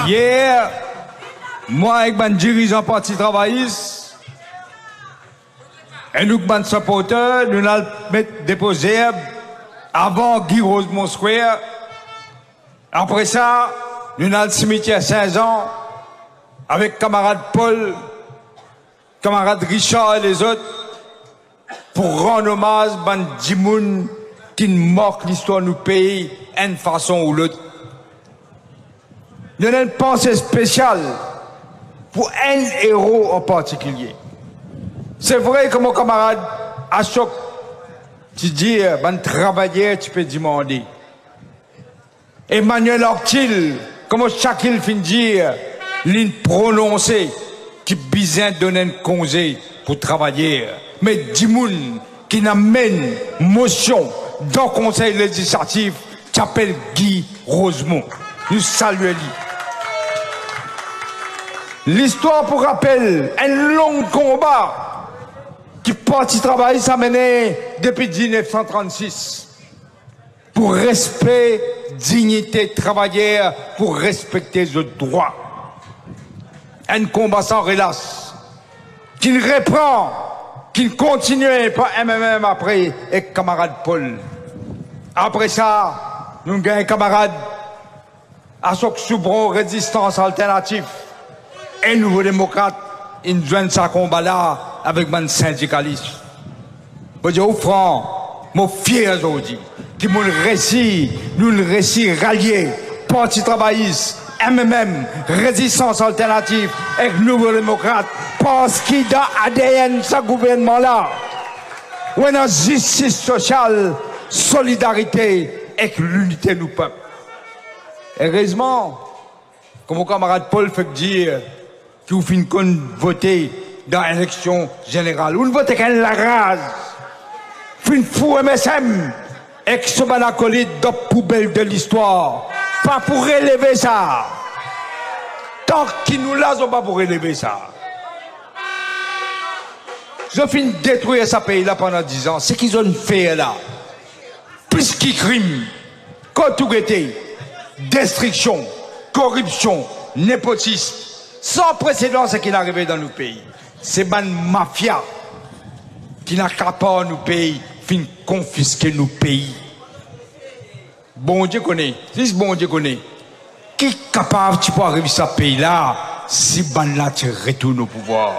Hier, moi avec mon dirigeant parti travailliste, et nous, mon supporter, nous allons déposer avant Guy Rosemont Square. Après ça, nous allons au cimetière Saint-Jean avec camarade Paul, camarade Richard et les autres pour rendre hommage à ban Dimoun qui marque l'histoire de nos pays d'une façon ou l'autre. Nous avons une pensée spéciale pour un héros en particulier. C'est vrai que mon camarade Ashok, tu dis, ben travailleur, tu peux demander. Emmanuel Ortil, comme chacun fin dire, l'une prononcée, qui besoin donner un congé pour travailler. Mais Dimoun, qui n'amène motion dans le conseil législatif, qui s'appelle Guy Rosemont. Nous saluons lui. L'histoire, pour rappel, un long combat qui parti travail s'est mené depuis 1936 pour respect, dignité travailleur, pour respecter les droits. Un combat sans relâche, qui ne reprend, qui ne continue pas MMM après, et camarade Paul. Après ça, nous avons un camarade Ashok Soubro, résistance alternative. Et nouveau démocrate, ils joignent ce combat-là avec mon syndicaliste. Je dis, franc, mon fier aujourd'hui, qui m'ont réussi, nous le réussi rallié, parti travailliste, MMM, résistance alternative, et nouveau démocrate, parce qu'il y a ADN ce gouvernement-là. Où on a justice sociale, solidarité, et l'unité du peuple. Heureusement, comme mon camarade Paul fait dire, qui vous finit qu'on voter dans l'élection générale. Ou ne votez qu'un la rase. Fin fou MSM. Ex-ban acolyte de poubelle de l'histoire. Pas pour relever ça. Tant qu'ils nous l'a, on pas pour relever ça. Ils ont fini de détruire ce pays-là pendant 10 ans. C'est qu'ils ont fait là. Plus qu'ils criment, quand tout était, destruction, corruption, népotisme, sans précédent ce qui est arrivé dans nos pays. C'est une mafia qui n'a qu'à pas nos pays, fin confisquer nos pays. Bon Dieu connaît, si bon Dieu connaît, qui est capable de arriver à ce pays-là si ban là tu retournes au pouvoir?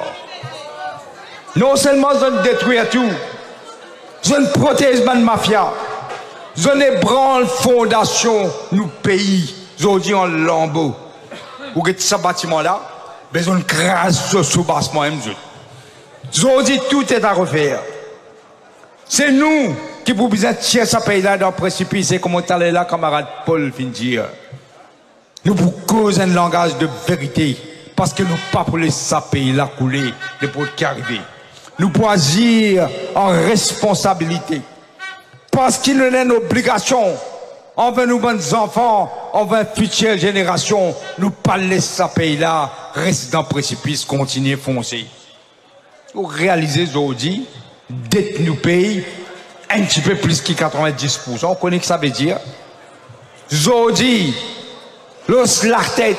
Non seulement ils détruire tout, ils protègent la mafia, ils ébranlent fondation nos pays, aujourd'hui en lambeaux. Vous voyez ce bâtiment-là, besoin de crasse ce sous-bassement. Aujourd'hui, tout est à refaire. C'est nous qui vous besoin de tirer ce pays-là dans le précipice. C'est comme on allait là, camarade Paul vient dire. Nous vous causons un langage de vérité. Parce que nous pas pour laisser ce pays-là couler les pots qui arrivent. Nous pouvons agir en responsabilité. Parce qu'il nous a une obligation envers nos bonnes enfants, envers future génération, nous pas laisser ce pays-là rester dans le précipice, continuer à foncer. Vous réalisez aujourd'hui, dette nous paye un petit peu plus que 90%. On connaît ce que ça veut dire. Aujourd'hui, l'os la tête,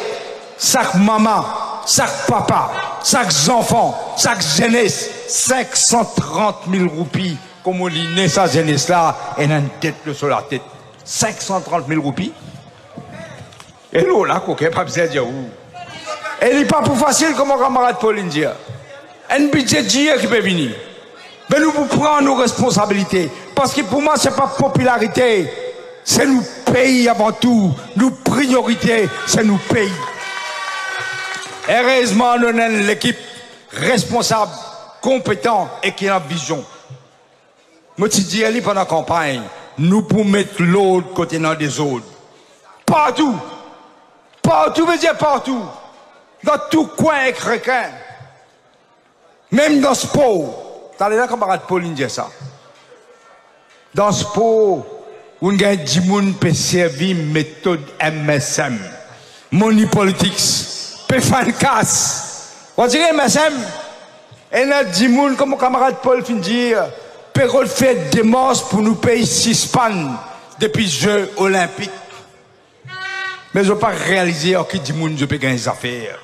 chaque maman, chaque papa, chaque enfant, chaque jeunesse, 530 000 roupies, comme on dit, né sa jeunesse-là, et une dette sur la tête. 530 000 roupies. Et l'eau là, coquet, pas besoin de dire où. Et il n'est pas plus facile comme mon camarade Pauline dit. Un budget d'hier qui peut venir. Mais nous prenons nos responsabilités. Parce que pour moi, ce n'est pas popularité. C'est nous pays avant tout. Nos priorités, c'est nous pays. Heureusement, nous avons l'équipe responsable, compétente et qui a une vision. Moi, je dis, pendant la campagne, nous pouvons mettre l'autre côté dans des autres. Partout. Partout, veut dire partout. Dans tout coin et chrétien. Même dans ce pot. T'as là, camarade Pauline dit ça. Dans ce pot, on a 10 personnes qui servir méthode MSM. Money Politics. Peut faire casse. On dirait MSM. Et là, 10 personnes, comme mon camarade Paul fin dire, peut faire des démarches pour nous payer 6 pannes depuis les Jeux Olympiques. Mais je ne pas réaliser qui dit moun je peux gagner des affaires.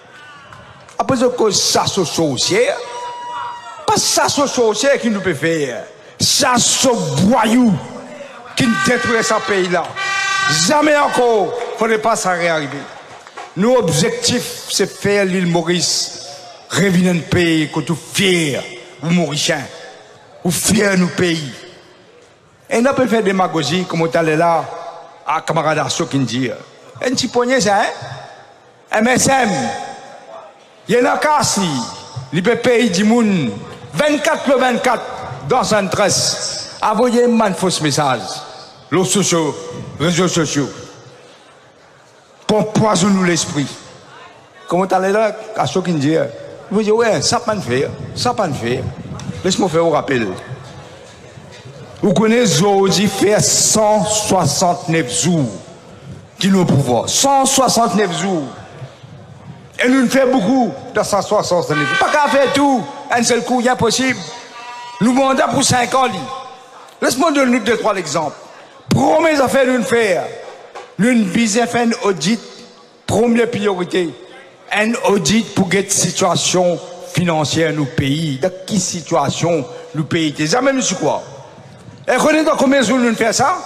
Après que ça se sorcière, pas ça se sorcière qui nous peut faire. Ça se boyou qui détruit ce pays-là. Jamais encore, il ne faudrait pas ça réarriver. Nos objectifs, c'est faire l'île Maurice revenir un pays que tout fier, ou mauricien, ou fier nos pays. Et nous peut faire démagogie comme on est là, à camarade Asso qui dit. Un petit poignet, ça, hein? MSM, il y a un cas, il peut payer du monde 24/24 dans un tresse. Envoyez un faux message, les réseaux sociaux, pour poisonner l'esprit. Comment tu es là, à ce qu'il dit, vous dites, ouais, ça pas de faire, ça pas de faire. Laisse-moi faire un rappel. Vous connaissez aujourd'hui faire 169 jours qui nous pouvoir. 169 jours. Et nous faisons beaucoup dans 169 jours. Pas qu'à faire tout, un seul coup, il est impossible. Nous demandons pour 5 ans. Laisse-moi donner 2-3 exemples. Première affaire de nous faire. Nous visons faire un audit. Première priorité. Un audit pour get situation financière dans nos pays. Dans quelle situation nous pays. Jamais nous quoi. Et connaissez dans combien de jours nous faisons ça?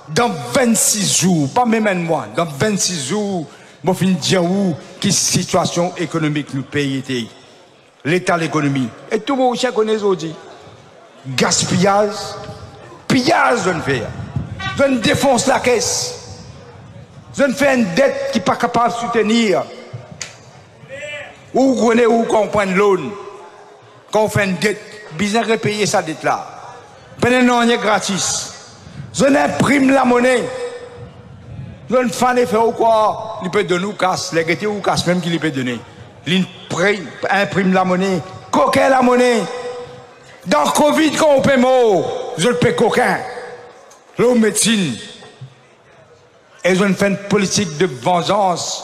Dans 26 jours, pas même un mois, dans 26 jours, je vais dire où quelle situation économique nous pays était. L'état de l'économie. Et tout le monde connaît aujourd'hui. Gaspillage, pillage, je ne fais. Je ne défonce la caisse. Je ne fais une dette qui n'est pas capable de soutenir. Où vous connaissez où qu'on prend l'eau. Quand on fait une dette, bizarre de payer sa dette là. Pendant un an, gratis. Je n'imprime la monnaie. Je ne fais pas quoi. Il peut donner ou casse. Les gâteaux ou casse même qu'il peut donner. Il imprime la monnaie. Coquin la monnaie. Dans Covid, quand on paie mort, je ne paie coquin. L'eau médecine. Et je ne fais une politique de vengeance.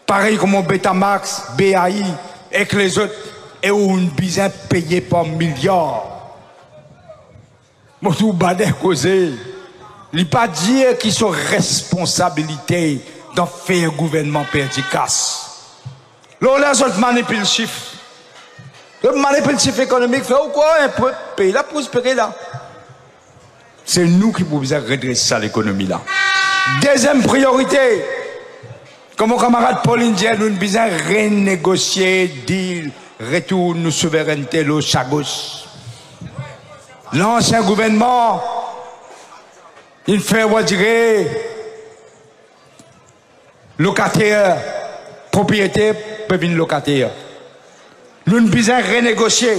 Pareil comme au Betamax, BAI, et que les autres. Et où une bizarre payée par milliards. Moi, tout badin causé. Il ne pas dire qu'ils sont responsabilités d'en faire un gouvernement perdicace. Là, on manipule le chiffre. On manipule le chiffre économique. Fait ou quoi? Un peu pays là, prospérer là. C'est nous qui pouvons redresser ça, l'économie là. Deuxième priorité. Comme mon camarade Paul Indien, nous devons renégocier, deal, retourne nos souverainetés, le chagos. L'ancien gouvernement, il fait, on dirait, locataire, propriétaire, peut venir locataire. Nous devons renégocier.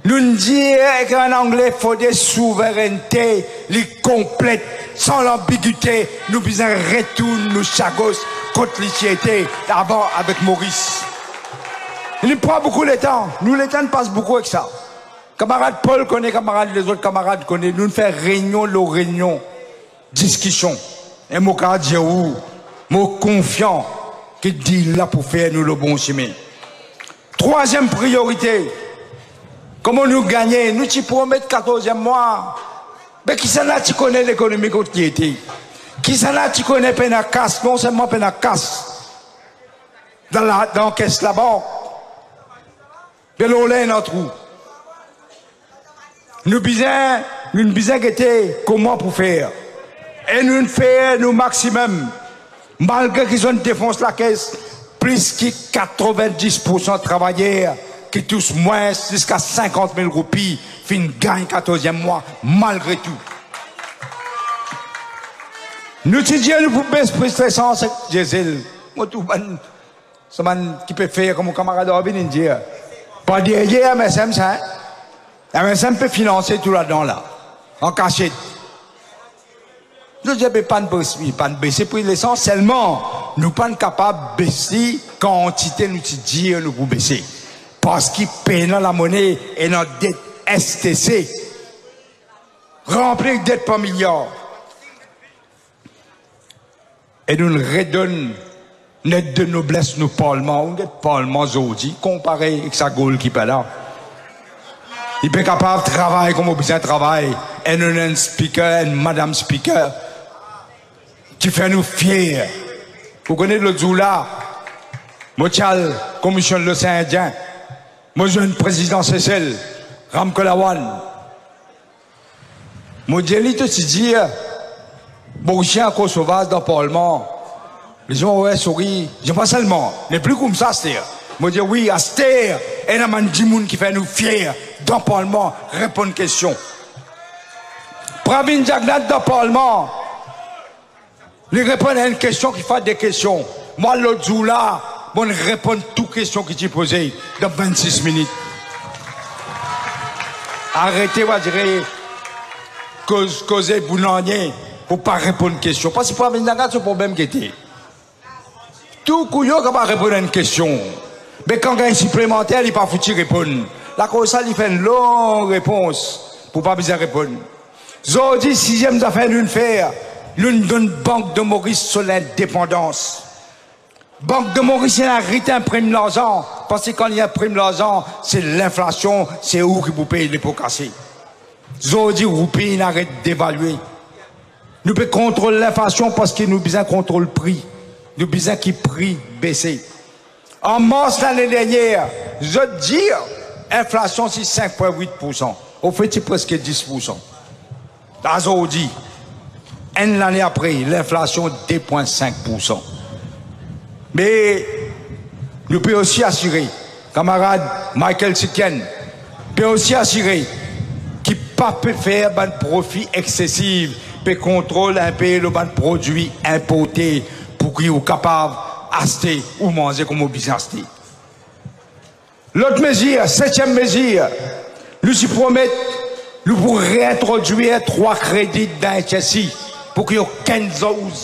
Nous disons qu'en anglais, il faut des souverainetés, les complètes, sans l'ambiguïté. Nous devons retourner nos chagos contre l'itiété, d'abord avec Maurice. Il prend beaucoup de temps. Nous, le temps passe beaucoup avec ça. Camarade Paul connaît, camarade, les autres camarades connaissent. Nous faisons réunion, discussion. Et mon cas dit où, mon confiant, qui dit là pour faire nous le bon chemin. Troisième priorité. Comment nous gagner? Nous t'y promettons 14e mois. Mais qui s'en a, tu connais l'économie qui était? Qui s'en a, tu connais peine casse, non seulement peine casse. Dans la caisse là-bas. De l'eau là, notre trou. Nous besoin guetter comment pour faire. Et nous faisons nos maximum. Malgré qu'ils ont défoncé la caisse, plus que 90% de travailleurs qui touchent moins jusqu'à 50 000 roupies, fin gagne 14e mois, malgré tout. Nous disons, nous pouvons baisser plus stressant, c'est diesel. Moi, tout, ce man qui peut faire comme mon camarade Robin dit. Pas derrière MSM, ça. MSM peut financer tout là-dedans, là. En cachette. Nous disons, pas de baisser pour l'essence, seulement, nous ne sommes pas capables de baisser quantité, nous disons, nous pouvons baisser. Parce qu'ils payent la monnaie et notre dette STC. Remplir de dette par milliard. Et nous redonnons notre de noblesse, nous parlement, nous parlement aujourd'hui, comparé avec sa gueule qui est là. Il peut être capable de travailler comme on besoin de travailler. Et nous avons un speaker, une madame speaker, qui fait nous fiers. Vous connaissez le Zoula, Mochal, commission de l'océan Indien, moi jeune président Cécile, Ram Kolawan. Moi j'ai aussi dit, bon chien encore sauvage dans le Parlement. Les gens ouais sourire, je pas seulement, mais plus comme ça, c'est. Moi dis oui, à Stère, et la man Djimoun qui fait nous fiers dans le Parlement, répondre aux questions. Pravin Jagnat dans le Parlement, il répond à une question qui fait des questions. Moi, l'autre jour là, bon, il répond à toutes les questions qui t'y posées dans 26 minutes. Arrêtez, va dire, causer boulanier pour pas répondre aux questions. Parce que Pravin Jagnat, c'est le problème qui était. Tout couillon qui va répondre à une question. Mais quand il y a un supplémentaire, il n'est pas foutu répondre. Là, comme ça, il fait une longue réponse pour pas bien répondre. Aujourd'hui, 6e affaire d'une faire, l'une donne Banque de Maurice sur l'indépendance. Banque de Maurice, il a arrêté imprime l'argent. Parce que quand il imprime l'argent, c'est l'inflation, c'est où qui vous paye les pots cassés. Aujourd'hui, vous payez, il arrête d'évaluer. Nous pouvons contrôler l'inflation parce que nous besoin contrôler le prix. Nous besoin qu'il prix baisser. En mars l'année dernière, je veux dire, inflation c'est 5,8%. Au fait, c'est presque 10%. Aujourd'hui, l'année après, l'inflation 2,5%. Mais nous pouvons aussi assurer, camarade Michael Siken, peut aussi assurer qu'il ne peut pas faire un profit excessif, peut contrôler un peu le produit importé pour qu'il soit capable d'acheter ou manger comme au business. L'autre mesure, 7e mesure, nous y promettons, nous pourrons réintroduire 3 crédits d'un HSI pour que aucun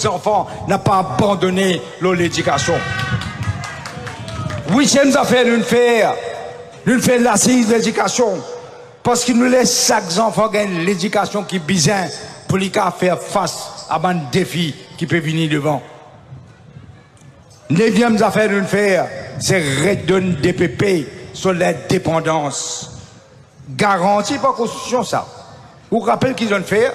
enfant n'a pas abandonné l'éducation. 8e affaire, nous faisons l'assise de l'éducation parce qu'il nous laisse chaque enfant gagner l'éducation qui est besoin pour les faire face à un défi qui peut venir devant. 9e affaire de faire, c'est redonner DPP sur l'indépendance. Garantie par la Constitution, ça. Vous vous rappelez qu'ils ont fait?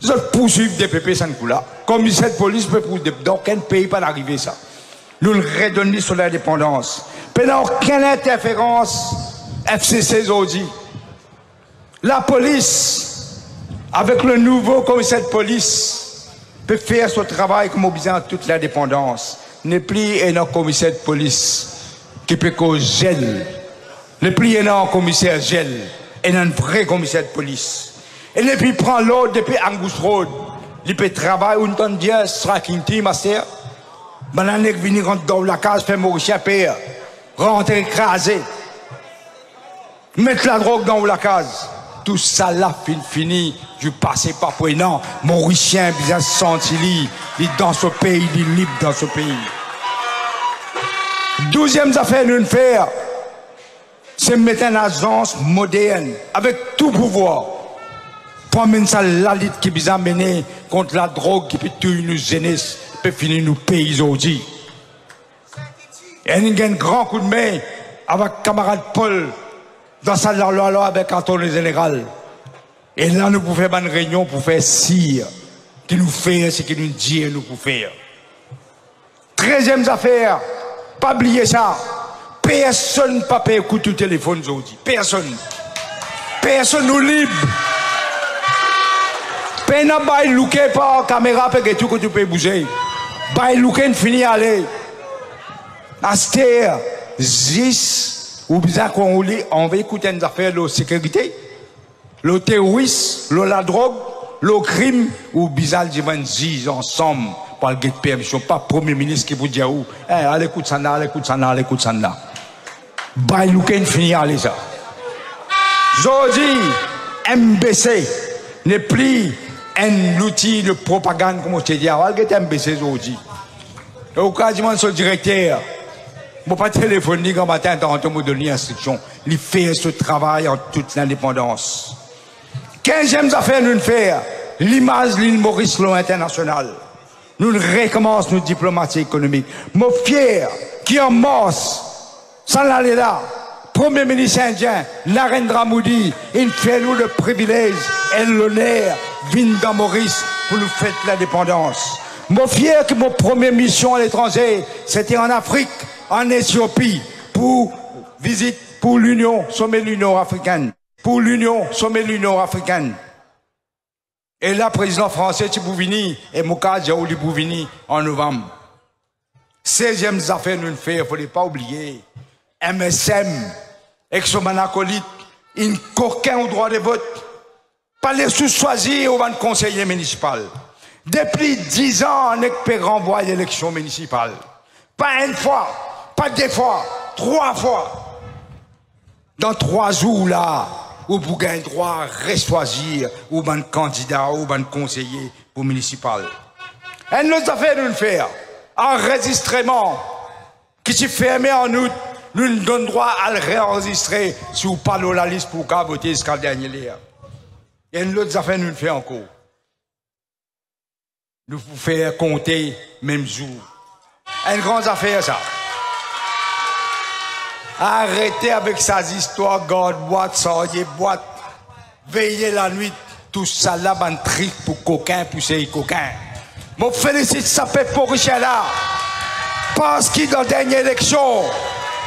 Ils ont poursuivi DPP sans coup là. Commissaire de police peut poursuivre. Dans aucun pays pas d'arriver ça. Nous le redonnons sur l'indépendance. Pendant aucune interférence, FCC aujourd'hui. La police, avec le nouveau commissaire de police, peut faire son travail comme besoin toute l'indépendance. Ne plus un commissaire de police qui peut causer gel. Ne plus un commissaire gel. Et un vrai commissaire de police. Et ne plus prend l'autre depuis Angus Road. Il peut travailler une tonne de striking team, master. Maintenant, il vient rentrer dans la case, faire Maurice père. Rentrer écraser. Mettre la drogue dans la case. Tout ça là, fini, je passais pas pour non. Mauricien, bien senti, il est dans ce pays, il est libre dans ce pays. 12e affaire d'une faire, c'est mettre une agence moderne, avec tout pouvoir, pour mener ça la lutte qui est menée contre la drogue qui peut tuer nos jeunesse, peut finir nos pays aujourd'hui. Et il y a un grand coup de main avec camarade Paul, dans sa loi avec Antoine Général. Et là, nous pouvons faire une réunion pour faire cire, qui nous fait ce qu'il nous dit nous pouvons faire. 13e affaire, pas oublier ça. Personne ne peut pas écouter le téléphone aujourd'hui. Personne. Personne nous libre. Personne n'a pas looké par caméra pour que tout que tu peux bouger. Pas looké, fini aller. Aster, 10. Ou bien qu'on on va écouter des affaires de sécurité, le terrorisme, la drogue, le crime, ou bien ils disent ensemble par le permission, pas premier ministre qui vous dit où, allez écoute ça là, allez écoute ça là, allez écoute ça là. Bah il nous finit à ça. Aujourd'hui, MBC n'est plus un outil de propagande comme on te dit. Allez MBC aujourd'hui. Au cas du son directeur. Je ne peux pas téléphoner quand matin dans me donner instruction. Il fait ce travail en toute l'indépendance. 15e affaire nous faire l'image de l'île Maurice l'eau international. Nous recommençons nos diplomaties économiques. Mon fier qui en mars, sans aller là, Premier ministre indien, Narendra Modi, il fait nous le privilège et l'honneur, venir dans Maurice pour nous fêter l'indépendance. Mon fier que mon première mission à l'étranger, c'était en Afrique, en Éthiopie, pour visite, pour l'Union, sommet de l'Union africaine. Pour l'Union, sommet de l'Union africaine. Et là, président français, Tibouvini, et Mouka Djaouli Bouvini, en novembre. 16e affaire nous fait, il ne faut pas oublier. MSM, avec son acolyte, il n'a aucun droit de vote. Pas les sous-choisir au conseiller municipal. Depuis 10 ans, on est renvoyer l'élection municipale. Pas une fois, pas deux fois, 3 fois. Dans 3 jours là, où vous avez droit à choisir ou un candidat ou un conseiller pour municipal. Et nous avons fait une faire. Enregistrement qui s'est fermé en août, nous nous donnons droit à le réenregistrer si vous parlez la liste pour qu'à voter jusqu'à le dernier lieu. Et une autre affaire nous fait encore. Nous vous faire compter même jour. Une grande affaire ça. Arrêtez avec ces histoires, garde boîte, sortir boîte, veillez la nuit, tout ça là, un trick pour coquin, pousser coquin. Je félicite ça pour Richard là. Parce qu'il dans la dernière élection,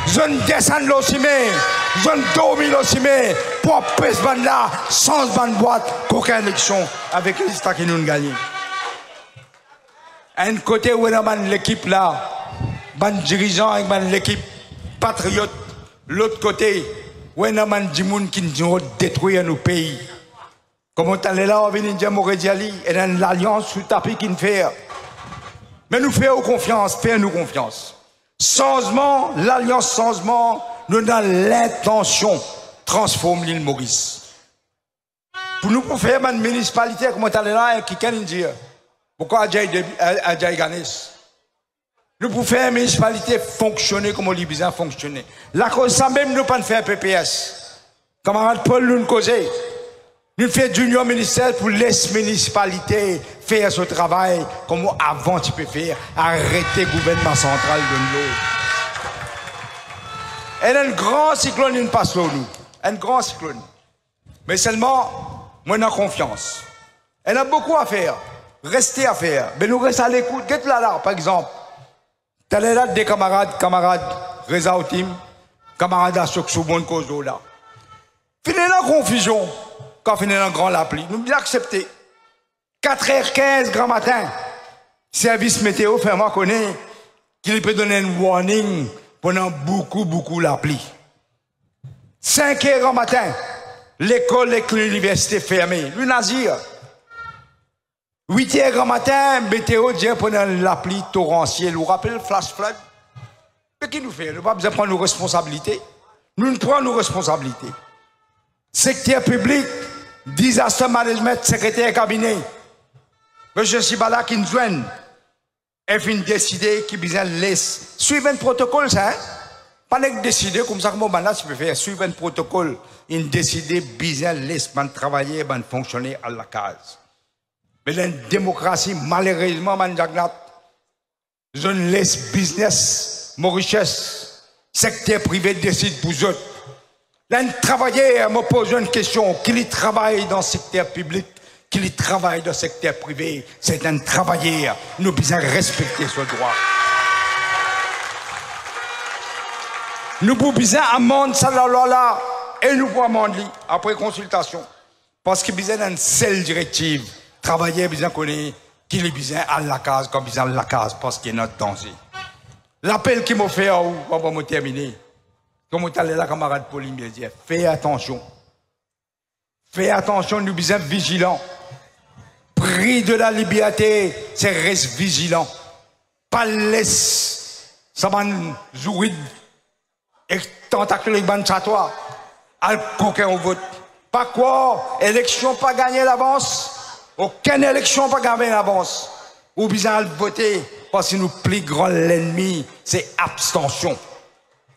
je ne descends l'ossimé, je ne domine l'ossimé, pour pèse ban là, sans ban boîte, qu'aucune élection avec les listes qui nous gagnent. Un côté où on a l'équipe là, ban dirigeant avec l'équipe patriote. L'autre côté, où on a des gens qui nous détruisent nos pays. Comme on est là, on vient de Morédiali, et dans l'alliance sous tapis qui nous fait. Mais nous faisons confiance, fais-nous confiance. Changement, l'alliance changement, nous avons l'intention de transformer l'île Maurice. Pour nous faire une municipalité, comme on est là, qui peut nous dire, pourquoi Adjaï Ganesh? Nous pouvons faire une municipalité fonctionner comme on dit bien fonctionner. La cause, ça même, nous ne pouvons pas faire PPS. Camarade Paul, nous causons. Nous faisons d'union ministérielle pour laisser municipalité faire ce travail comme avant tu peux faire. Arrêter le gouvernement central de l'eau. Et un grand cyclone, il passe là, nous. Un grand cyclone. Mais seulement, moi, j'ai confiance. Il y a beaucoup à faire. Rester à faire. Mais nous restons à l'écoute. Qu'est-ce là, par exemple? T'as là des camarades, Reza Outim, camarades à ceux qui sont bonnes causes là. Fini la confusion, quand fini la grande appli, nous bien accepter. 4h15 grand matin, service météo fait moi connaître qu'il peut donner un warning pendant beaucoup l'appli. 5h grand matin, l'école et l'université fermée. Lui Nazir. 8h grand matin, météo dit pendant l'appli torrentielle. Vous vous rappelez le flash flood? Mais qui nous fait? Nous n'avons pas besoin de prendre nos responsabilités. Nous ne prenons nos responsabilités. Secteur public, disaster management, secrétaire cabinet. Monsieur Sibala qui nous joigne. Elle vient décider qui besoin laisse. Suivre un protocole, ça, hein? Pas décider comme ça, comme on tu peux faire. Suivre un protocole. Il décide besoin laisse, travailler, fonctionner à la case. Mais la démocratie, malheureusement, je ne laisse business, mon richesse, secteur privé décide pour eux. Là, travailler, me pose une question. Qui travaille dans le secteur public, qui travaille dans le secteur privé, c'est un travailleur. Nous devons respecter ce droit. Nous devons amender ça là, et nous pouvons amender après consultation. Parce qu'il y a une seule directive. Travailler, bien connaître qu'il est bien à la case, comme bien à la case, parce qu'il y a notre danger. L'appel qu'il m'a fait, on va me terminer. Comme on allait là, camarade Pauline, il dit, fais attention. Fais attention, nous sommes vigilants. Prix de la liberté, c'est reste vigilant. Pas laisse, ça va nous jouer, et tentacle les bandes chatois, à coquin au vote. Pas quoi, élection pas gagner l'avance. Aucune élection pas gagner l'avance. Ou bien voter parce que nous plus grand l'ennemi, c'est abstention.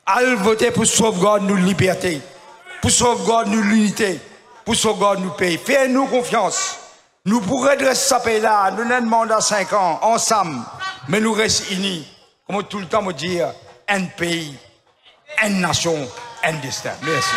Al voter pour sauvegarder nos libertés, pour sauvegarder nos l'unité, pour sauvegarder nos pays. Faites-nous confiance. Nous pourrons redresser ce pays-là, nous avons demandé à 5 ans, ensemble, mais nous restons unis. Comme tout le temps me dire, un pays, une nation, un destin. Merci.